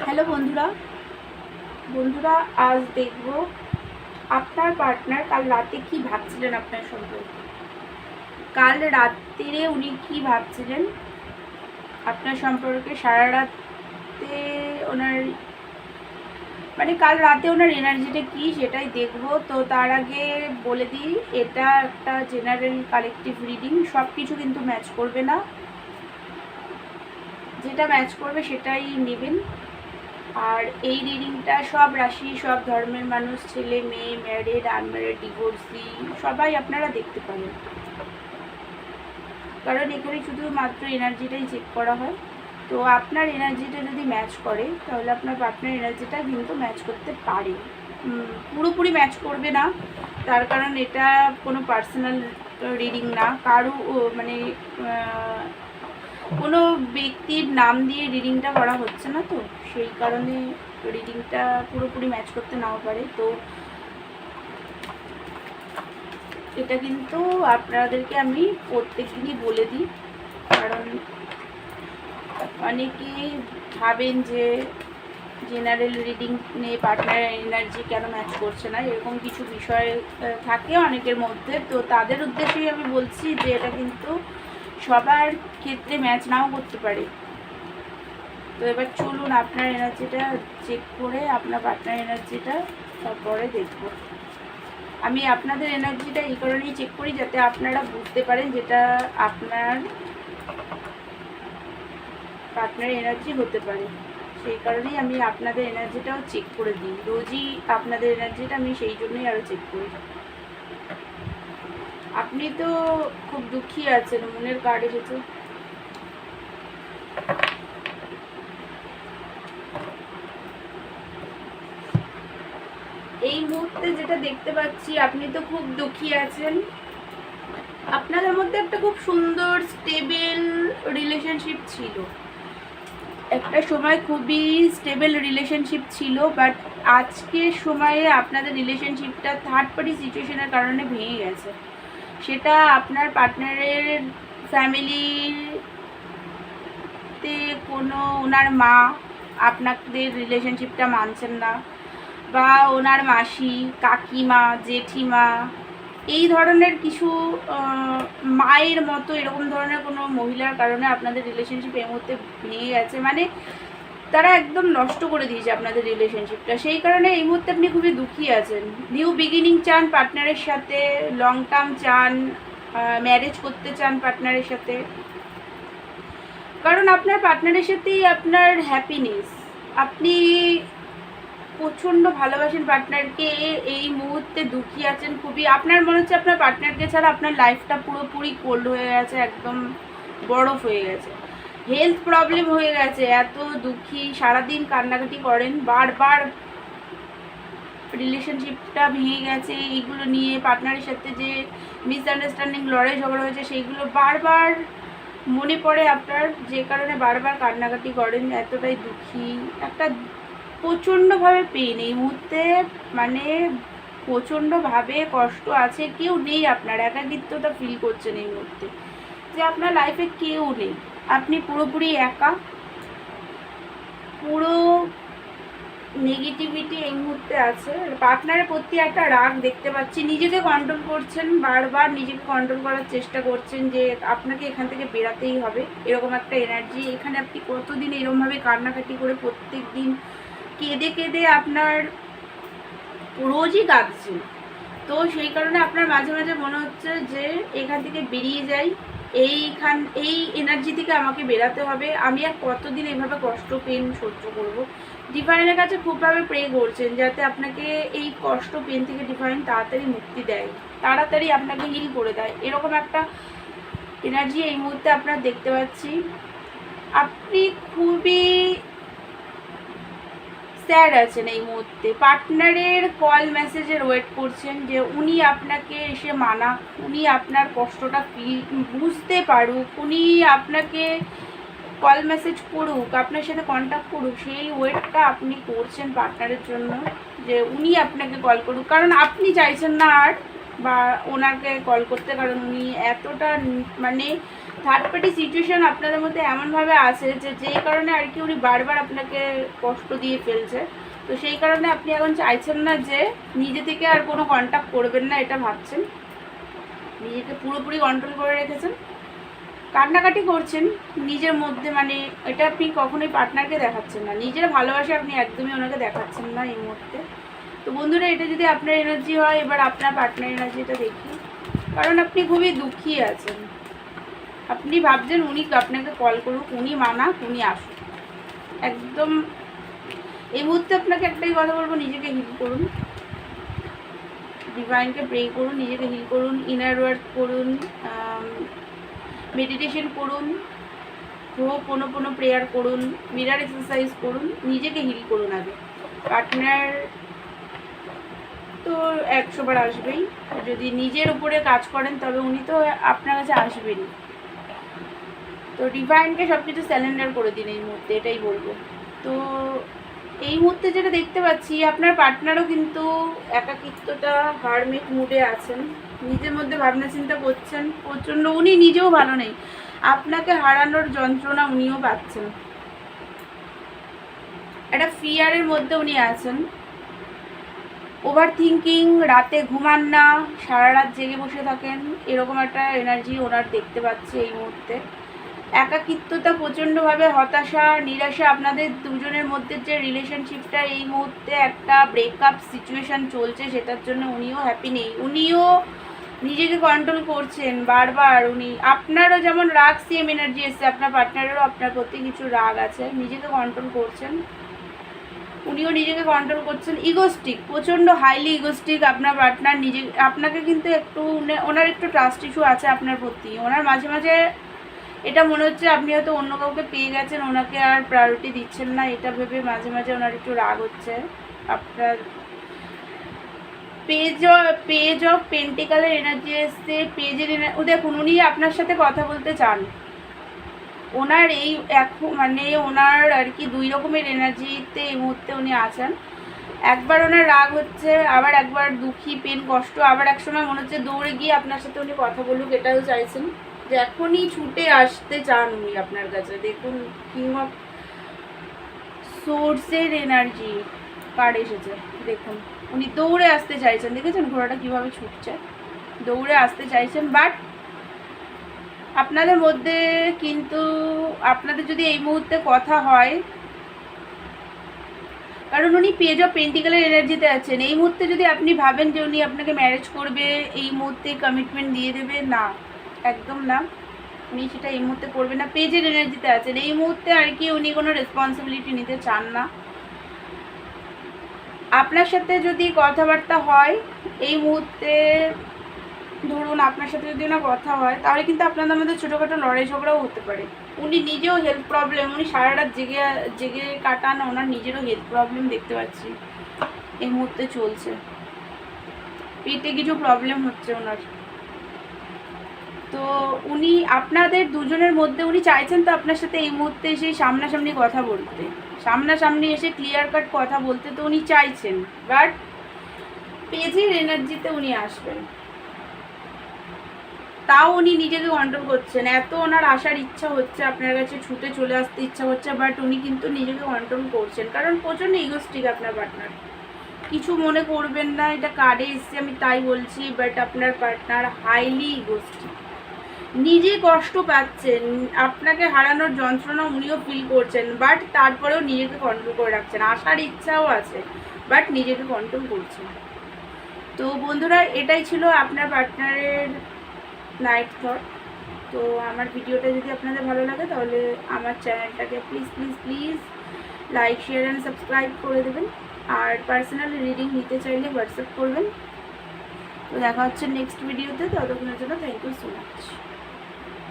Hello বন্ধুরা, আজ দেখব আপনার পার্টনার কাল রাতে কি ভাবছিলেন আপনার সম্পর্কে। কাল রাত্রিরে উনি কি ভাবছিলেন আপনার সম্পর্কে, সারা রাতে ওনার কাল রাতে ওনার এনার্জিটা কি সেটাই দেখব। তো তার আগে বলে দিই, এটা একটা জেনারেল কালেকটিভ রিডিং, সব কিছু কিন্তু ম্যাচ করবে না, যেটা ম্যাচ করবে সেটাই নেবেন। আর এই রিডিংটা সব রাশি, সব ধর্মের মানুষ, ছেলে মেয়ে, ম্যারিড, আনম্যারিড, ডিভোর্সি, সবাই আপনারা দেখতে পারেন, কারণ এখানে শুধুমাত্র এনার্জিটাই চেক করা হয়। তো আপনার এনার্জিটা যদি ম্যাচ করে তাহলে আপনার পার্টনার এনার্জিটা কিন্তু ম্যাচ করতে পারে। পুরোপুরি ম্যাচ করবে না, তার কারণ এটা কোনো পার্সোনাল রিডিং না, কারো কোনো ব্যক্তির নাম দিয়ে রিডিংটা করা হচ্ছে না, তো সেই কারণে রিডিংটা পুরোপুরি ম্যাচ করতে নাও পারে। তো এটা কিন্তু আপনাদেরকে আমি প্রত্যেক দিনই বলে দিই, কারণ অনেকেই ভাবেন যে জেনারেল রিডিং নিয়ে পার্টনার এনার্জি কেন ম্যাচ করছে না, এরকম কিছু বিষয় থাকে অনেকের মধ্যে। তো তাদের উদ্দেশ্যেই আমি বলছি যে এটা কিন্তু সবার ক্ষেত্রে ম্যাচ নাও করতে পারে। তো এবার চলুন আপনার এনার্জিটা চেক করে আপনার পার্টনার এনার্জিটা তারপরে দেখব। আমি আপনাদের এনার্জিটা এই কারণেই চেক করি যাতে আপনারা বুঝতে পারেন যেটা আপনার পার্টনার এনার্জি হতে পারে, সেই কারণেই আমি আপনাদের এনার্জিটাও চেক করে দিই। রোজই আপনাদের এনার্জিটা আমি সেই জন্যই আরও চেক করি। আপনি তো খুব দুঃখী আছেন, মনের কার্ড এসেছে। এই মুহূর্তে যেটা দেখতে পাচ্ছি, আপনি তো খুব দুঃখী আছেন। আপনাদের মধ্যে একটা খুব সুন্দর স্টেবল রিলেশনশিপ ছিল, একটা সময় খুবই স্টেবল রিলেশনশিপ ছিল, বাট আজকের সময়ে আপনাদের রিলেশনশিপটা থার্ড পার্টি সিচুয়েশনের কারণে ভেঙে গেছে। সেটা আপনার পার্টনারের ফ্যামিলিতে কোনো ওনার মা আপনাদের রিলেশনশিপটা মানছেন না, বা ওনার মাসি, কাকিমা, জেঠিমা, এই ধরনের কিছু মায়ের মতো এরকম ধরনের কোনো মহিলার কারণে আপনাদের রিলেশনশিপ এই মুহূর্তে ভেঙে গেছে। তারা একদম নষ্ট করে দিয়েছে আপনাদের রিলেশনশিপটা, সেই কারণে এই মুহূর্তে আপনি খুবই দুঃখী আছেন। নিউ বিগিনিং চান পার্টনারের সাথে, লং টার্ম চান, ম্যারেজ করতে চান পার্টনারের সাথে, কারণ আপনার পার্টনারের সাথেই আপনার হ্যাপিনেস। আপনি প্রচণ্ড ভালোবাসেন পার্টনারকে, এই মুহূর্তে দুঃখী আছেন খুবই। আপনার মনে হচ্ছে আপনার পার্টনারকে ছাড়া আপনার লাইফটা পুরোপুরি কোল্ড হয়ে গেছে, একদম বরফ হয়ে গেছে, হেলথ প্রবলেম হয়ে গেছে, এত দুঃখী, সারাদিন কান্নাকাটি করেন, বারবার রিলেশনশিপটা ভেঙে গেছে এইগুলো নিয়ে, পার্টনারের সাথে যে মিসআন্ডারস্ট্যান্ডিং, লড়াই ঝগড়া হয়েছে সেইগুলো বারবার মনে পড়ে আপনার, যে কারণে বারবার কান্নাকাটি করেন, এতটাই দুঃখী, একটা প্রচণ্ডভাবে পেন এই মুহূর্তে, প্রচণ্ডভাবে কষ্ট আছে, কেউ নেই আপনার, একাকিত্বতা ফিল করছেন এই মুহূর্তে, যে আপনার লাইফে কেউ নেই, আপনি পুরোপুরি একা, পুরো নেগেটিভিটি এই মুহূর্তে আছে। পার্টনারের প্রতি একটা রাগ দেখতে পাচ্ছি, নিজেকে কন্ট্রোল করছেন, বারবার নিজেকে কন্ট্রোল করার চেষ্টা করছেন যে আপনাকে এখান থেকে বেরাতেই হবে, এরকম একটা এনার্জি। এখানে আপনি কতদিন এরকমভাবে কান্নাকাটি করে প্রত্যেক দিন কেঁদে কেঁদে আপনার রোজই কাঁদছেন, তো সেই কারণে আপনার মাঝে মাঝে মনে হচ্ছে যে এখান থেকে বেরিয়ে যাই, এই এনার্জি থেকে আমাকে বেরাতে হবে, আমি আর কতদিন এইভাবে কষ্ট পেন সহ্য করব। ডিভাইনের কাছে খুবভাবে প্রে করছেন যাতে আপনাকে এই কষ্ট পেন থেকে ডিভাইন তাড়াতাড়ি মুক্তি দেয়, তাড়াতাড়ি আপনাকে হিল করে দেয়, এরকম একটা এনার্জি এই মুহূর্তে আপনার দেখতে পাচ্ছি। আপনি খুবই স্যাড আছেন এই মুহূর্তে, পার্টনারের কল মেসেজের ওয়েট করছেন যে উনি আপনাকে এসে মানাক, উনি আপনার কষ্টটা বুঝতে পারুক, উনি আপনাকে কল মেসেজ করুক, আপনার সাথে কন্ট্যাক্ট করুক, সেই ওয়েটটা আপনি করছেন পার্টনারের জন্য, যে উনি আপনাকে কল করুক, কারণ আপনি চাইছেন না আর বা ওনাকে কল করতে, কারণ উনি এতটা মানে থার্ড পার্টি সিচুয়েশন আপনাদের মধ্যে এমনভাবে আছে যে কারণে আর কি উনি বারবার আপনাকে কষ্ট দিয়ে ফেলছে। তো সেই কারণে আপনি এখন চাইছেন না যে নিজে থেকে আর কোনো কন্ট্যাক্ট করবেন না, এটা ভাবছেন, নিজেকে পুরোপুরি কন্ট্রোল করে রেখেছেন, কান্নাকাটি করছেন নিজের মধ্যে, মানে এটা আপনি কখনোই পার্টনারকে দেখাচ্ছেন না, নিজের ভালোবাসা আপনি একদমই ওনাকে দেখাচ্ছেন না এই মুহূর্তে। তো বন্ধুরা, এটা যদি আপনার এনার্জি হয়, এবার আপনার পার্টনার এনার্জিটা দেখি, কারণ আপনি খুবই দুঃখী আছেন। আপনি ভাবছেন উনি আপনাকে কল করুক, উনি মানাক, উনি আসুক, একদম এই মুহূর্তে আপনাকে একটাই কথা বলবো, নিজেকে হিল করুন, ডিভাইনকে প্রে করুন, নিজেকে হিল করুন, ইনার ওয়ার্ক করুন, মেডিটেশন করুন, কোনো প্রেয়ার করুন, মিরার এক্সারসাইজ করুন, নিজেকে হিল করুন আগে। পার্টনার তো 100 বার আসবেই, যদি নিজের উপরে কাজ করেন তবে উনি তো আপনার কাছে আসবেনই। তো ডিভাইনকে সব কিছু স্যালেন্ডার করে দিন এই মুহূর্তে, এটাই বলবো। তো এই মুহূর্তে যেটা দেখতে পাচ্ছি, আপনার পার্টনারও কিন্তু একাকিত্বতা হারমিট মুডে আছেন, নিজের মধ্যে ভাবনা চিন্তা করছেন প্রচণ্ড, উনি নিজেও ভালো নেই, আপনাকে হারানোর যন্ত্রণা উনিও পাচ্ছেন, একটা ফিয়ারের মধ্যে উনি আছেন, ওভার থিঙ্কিং, রাতে ঘুমান না, সারা রাত জেগে বসে থাকেন, এরকম একটা এনার্জি ওনার দেখতে পাচ্ছে এই মুহূর্তে। একাকিত্বতা প্রচণ্ডভাবে, হতাশা, নিরাশা, আপনাদের দুজনের মধ্যে যে রিলেশনশিপটা এই মুহূর্তে একটা ব্রেকআপ সিচুয়েশান চলছে, সেটার জন্য উনিও হ্যাপি নেই, উনিও নিজেকে কন্ট্রোল করছেন বারবার। উনি আপনারও যেমন রাগ সেম এনার্জি এসছে, আপনার পার্টনারেরও আপনার প্রতি কিছু রাগ আছে, নিজেকে কন্ট্রোল করছেন, উনিও নিজেকে কন্ট্রোল করছেন। ইগোস্টিক, প্রচণ্ড হাইলি ইগোস্টিক আপনার পার্টনার, নিজে আপনাকে কিন্তু একটু ওনার একটু ট্রাস্ট ইস্যু আছে আপনার প্রতি, ওনার মাঝে মাঝে এটা মনে হচ্ছে আপনি হয়তো অন্য কাউকে পেয়ে গেছেন, ওনাকে আর প্রায়োরিটি দিচ্ছেন না, এটা ভেবে মাঝে মাঝে ওনার একটু রাগ হচ্ছে। আপনার পেজ অফ পেন্টিকালের এনার্জি এসছে, পেজের দেখুন উনি আপনার সাথে কথা বলতে চান, ওনার এই এখন মানে ওনার আর কি 2 রকমের এনার্জিতে এই মুহূর্তে উনি আছেন। একবার ওনার রাগ হচ্ছে, আবার একবার দুঃখী, পেন, কষ্ট, আবার একসময় মনে হচ্ছে দৌড়ে গিয়ে আপনার সাথে উনি কথা বলুক, এটাও চাইছেন, যে এখনই ছুটে আসতে চান উনি আপনার কাছে। দেখুন কিং অফ সোর্সের এনার্জি কার্ড এসেছে, দেখুন উনি দৌড়ে আসতে চাইছেন, দেখেছেন ঘোড়াটা কীভাবে ছুটছে, দৌড়ে আসতে চাইছেন। বাট আপনাদের মধ্যে কিন্তু আপনাদের যদি এই মুহূর্তে কথা হয়, কারণ উনি পেজ অফ পেন্টিকালের এনার্জিতে আছেন, এই মুহূর্তে যদি আপনি ভাবেন যে উনি আপনাকে ম্যারেজ করবে, এই মুহূর্তে কমিটমেন্ট দিয়ে দেবে, না, একদম না, উনি সেটা এই মুহূর্তে করবে না, পেজের এনার্জিতে আছেন এই মুহূর্তে আর কি, উনি কোনো রেসপন্সিবিলিটি নিতে চান না। আপনার সাথে যদি কথাবার্তা হয় এই মুহূর্তে, ধরুন আপনার সাথে যদি ওনার কথা হয়, তাহলে কিন্তু আপনাদের মধ্যে ছোটোখাটো লড়াই ঝগড়াও হতে পারে। উনি নিজেও হেলথ প্রবলেম, উনি সারা রাত জেগে কাটান, ওনার নিজেরও হেলথ প্রবলেম দেখতে পাচ্ছি এই মুহূর্তে চলছে, পেটে কিছু প্রবলেম হচ্ছে ওনার। তো উনি আপনাদের দুজনের মধ্যে উনি চাইছেন তো আপনার সাথে এই মুহূর্তে এসে সামনাসামনি কথা বলতে, সামনাসামনি এসে ক্লিয়ার কাট কথা বলতে তো উনি চাইছেন, বাট পেজের এনার্জিতে উনি আসবেন, তাও উনি নিজেকে কন্ট্রোল করছেন, এত ওনার আসার ইচ্ছা হচ্ছে আপনার কাছে, ছুটে চলে আসতে ইচ্ছা হচ্ছে, বাট উনি কিন্তু নিজেকে কন্ট্রোল করছেন, কারণ প্রচণ্ড ইগোস্টিক আপনার পার্টনার। কিছু মনে করবেন না, এটা কার্ডে এসছে আমি তাই বলছি, বাট আপনার পার্টনার হাইলি ইগোস্টিক, নিজে কষ্ট পাচ্ছেন, আপনাকে হারানোর যন্ত্রণা উনিও ফিল করছেন, বাট তারপরেও নিজেকে কন্ট্রোল করে রাখছেন, আসার ইচ্ছাও আছে, বাট নিজেকে কন্ট্রোল করছেন। তো বন্ধুরা, এটাই ছিল আপনার পার্টনারের নাইট থট। তো আমার ভিডিওটা যদি আপনাদের ভালো লাগে তাহলে আমার চ্যানেলটাকে please please please like, share and subscribe করে দেবেন, আর পার্সোনাল রিডিং নিতে চাইলে হোয়াটসঅ্যাপ করবেন। তো দেখা হচ্ছে নেক্সট ভিডিওতে, ততক্ষণের জন্য থ্যাংক ইউ সো মাচ।